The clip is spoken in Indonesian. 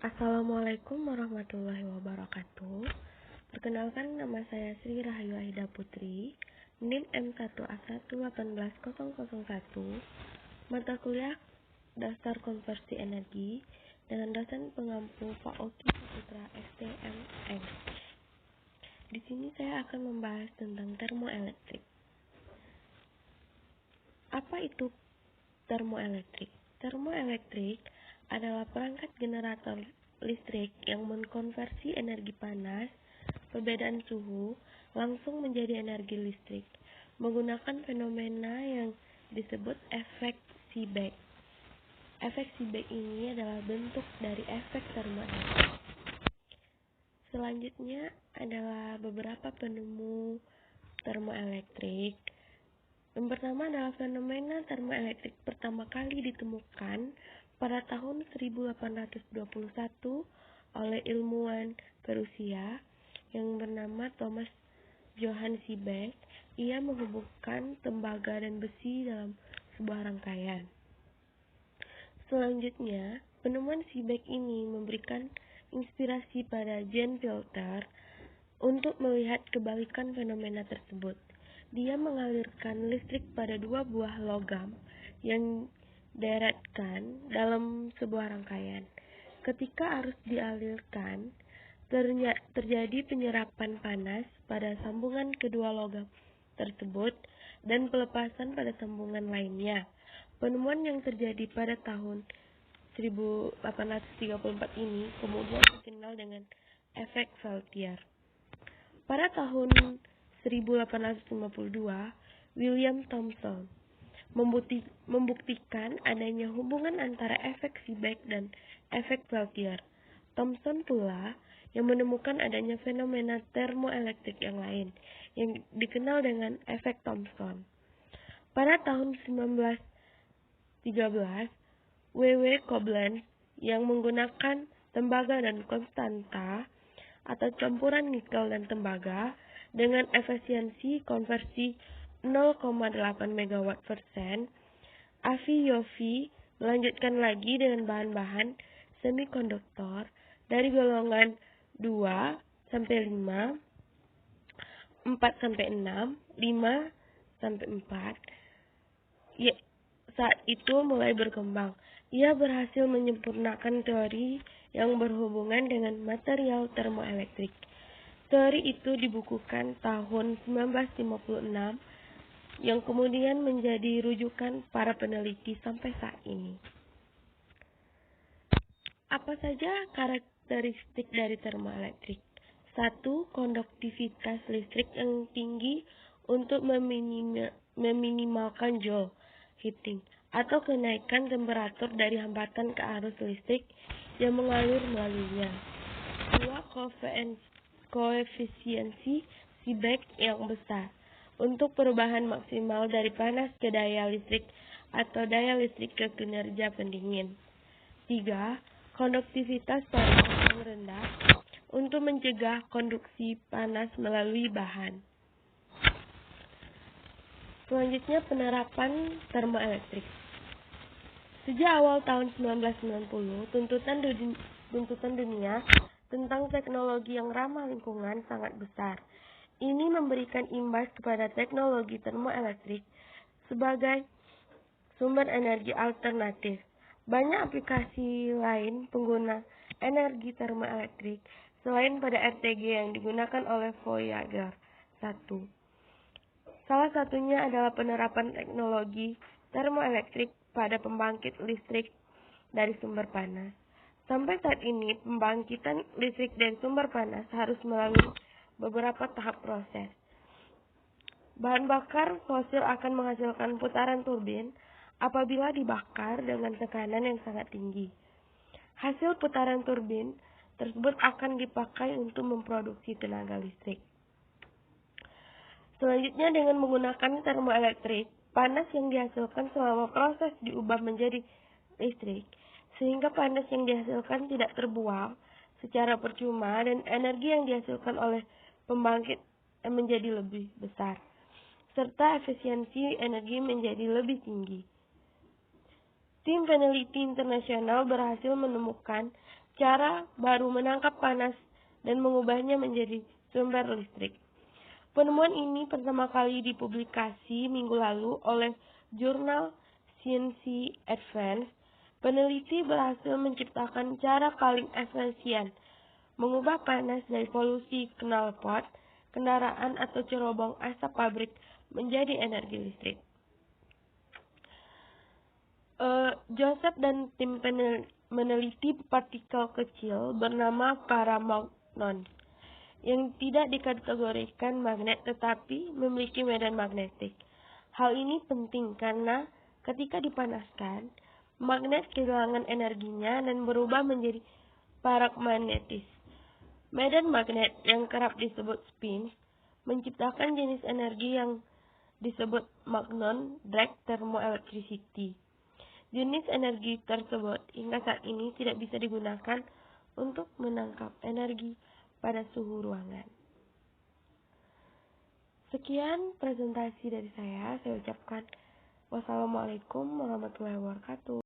Assalamualaikum warahmatullahi wabarakatuh. Perkenalkan, nama saya Sri Rahayu Aida Putri, NIM M1A11801, mata kuliah Dasar Konversi Energi dengan dosen pengampu Pak Oki Saputra STMM. Di sini saya akan membahas tentang termoelektrik. Apa itu termoelektrik? Termoelektrik adalah perangkat generator listrik yang mengkonversi energi panas, perbedaan suhu, langsung menjadi energi listrik, menggunakan fenomena yang disebut efek Seebeck. Efek Seebeck ini adalah bentuk dari efek termoelektrik. Selanjutnya adalah beberapa penemu termoelektrik. Yang pertama adalah fenomena termoelektrik pertama kali ditemukan pada tahun 1821 oleh ilmuwan Perusia yang bernama Thomas Johann Seebeck. Ia menghubungkan tembaga dan besi dalam sebuah rangkaian. Selanjutnya, penemuan Seebeck ini memberikan inspirasi pada Jan Filter untuk melihat kebalikan fenomena tersebut. Dia mengalirkan listrik pada dua buah logam yang deretkan dalam sebuah rangkaian. Ketika arus dialirkan, terjadi penyerapan panas pada sambungan kedua logam tersebut dan pelepasan pada sambungan lainnya. Penemuan yang terjadi pada tahun 1834 ini kemudian dikenal dengan efek Peltier. Pada tahun 1852, William Thomson membuktikan adanya hubungan antara efek Seebeck dan efek Peltier. Thomson pula yang menemukan adanya fenomena termoelektrik yang lain yang dikenal dengan efek Thomson. Pada tahun 1913, W.W. Koblenz yang menggunakan tembaga dan konstanta atau campuran nikel dan tembaga dengan efisiensi konversi 0,8 MW%, Avi-Yoffe melanjutkan lagi dengan bahan-bahan semikonduktor dari golongan 2-5, 4-6, 5-4. Saat itu mulai berkembang. Ia berhasil menyempurnakan teori yang berhubungan dengan material termoelektrik. Teori itu dibukukan tahun 1956 yang kemudian menjadi rujukan para peneliti sampai saat ini. Apa saja karakteristik dari termoelektrik? 1. Konduktivitas listrik yang tinggi untuk meminimalkan Joule heating atau kenaikan temperatur dari hambatan ke arus listrik yang mengalir melaluinya. 2. Koefisiensi Seebeck yang besar untuk perubahan maksimal dari panas ke daya listrik atau daya listrik ke kinerja pendingin. 3. Konduktivitas panas yang rendah untuk mencegah konduksi panas melalui bahan. Selanjutnya, penerapan termoelektrik. Sejak awal tahun 1990, tuntutan dunia tentang teknologi yang ramah lingkungan sangat besar. Ini memberikan imbas kepada teknologi termoelektrik sebagai sumber energi alternatif. Banyak aplikasi lain pengguna energi termoelektrik selain pada RTG yang digunakan oleh Voyager 1. Salah satunya adalah penerapan teknologi termoelektrik pada pembangkit listrik dari sumber panas. Sampai saat ini, pembangkitan listrik dari sumber panas harus melalui beberapa tahap proses. Bahan bakar fosil akan menghasilkan putaran turbin apabila dibakar dengan tekanan yang sangat tinggi. Hasil putaran turbin tersebut akan dipakai untuk memproduksi tenaga listrik. Selanjutnya, dengan menggunakan termoelektrik, panas yang dihasilkan selama proses diubah menjadi listrik, sehingga panas yang dihasilkan tidak terbuang secara percuma dan energi yang dihasilkan oleh pembangkit menjadi lebih besar, serta efisiensi energi menjadi lebih tinggi. Tim peneliti internasional berhasil menemukan cara baru menangkap panas dan mengubahnya menjadi sumber listrik. Penemuan ini pertama kali dipublikasi minggu lalu oleh jurnal Science Advance. Peneliti berhasil menciptakan cara paling efisien mengubah panas dari polusi knalpot, kendaraan atau cerobong asap pabrik menjadi energi listrik. Joseph dan tim meneliti partikel kecil bernama paramagnon yang tidak dikategorikan magnet tetapi memiliki medan magnetik. Hal ini penting karena ketika dipanaskan, magnet kehilangan energinya dan berubah menjadi paramagnetis. Medan magnet yang kerap disebut spin menciptakan jenis energi yang disebut magnon drag thermoelectricity. Jenis energi tersebut hingga saat ini tidak bisa digunakan untuk menangkap energi pada suhu ruangan. Sekian presentasi dari saya ucapkan wassalamualaikum warahmatullahi wabarakatuh.